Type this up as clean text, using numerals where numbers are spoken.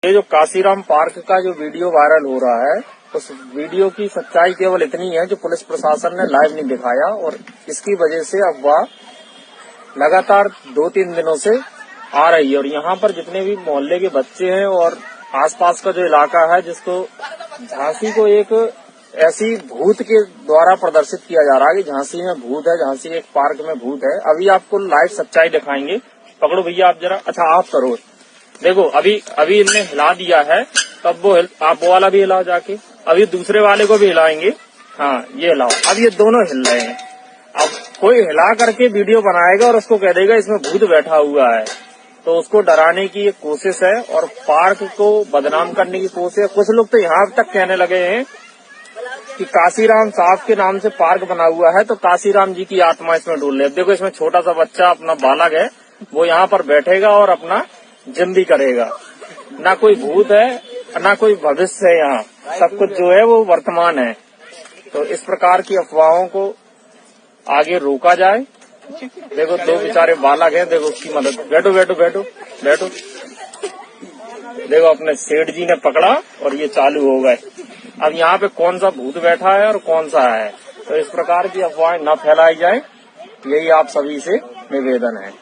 ये जो काशीराम पार्क का जो वीडियो वायरल हो रहा है, उस वीडियो की सच्चाई केवल इतनी है जो पुलिस प्रशासन ने लाइव नहीं दिखाया, और इसकी वजह से अफवाह लगातार 2-3 दिनों से आ रही है। और यहाँ पर जितने भी मोहल्ले के बच्चे हैं और आसपास का जो इलाका है, जिसको झांसी को एक ऐसी भूत के द्वारा प्रदर्शित किया जा रहा है कि झांसी में भूत है, झांसी एक पार्क में भूत है। अभी आपको लाइव सच्चाई दिखाएंगे। पकड़ो भैया आप जरा, अच्छा आप करो। देखो अभी इनने हिला दिया है, तब वो आप वो वाला भी हिलाओ जाके, अभी दूसरे वाले को भी हिलाएंगे। हाँ ये हिलाओ, अब ये दोनों हिल रहे हैं। अब कोई हिला करके वीडियो बनाएगा और उसको कह देगा इसमें भूत बैठा हुआ है, तो उसको डराने की एक कोशिश है और पार्क को बदनाम करने की कोशिश है। कुछ लोग तो यहाँ तक कहने लगे हैं कि काशीराम साहब के नाम से पार्क बना हुआ है, तो काशीराम जी की आत्मा इसमें डोल रही है। देखो इसमें छोटा सा बच्चा अपना बालक है, वो यहाँ पर बैठेगा और अपना जिम भी करेगा। ना कोई भूत है ना कोई भविष्य है, यहाँ सब कुछ जो है वो वर्तमान है। तो इस प्रकार की अफवाहों को आगे रोका जाए। देखो दो बेचारे बालक हैं, देखो उसकी मदद। बैठो बैठो बैठो बैठो। देखो अपने सेठ जी ने पकड़ा और ये चालू हो गए। अब यहाँ पे कौन सा भूत बैठा है और कौन सा है, तो इस प्रकार की अफवाहें न फैलाई जाए, यही आप सभी से निवेदन है।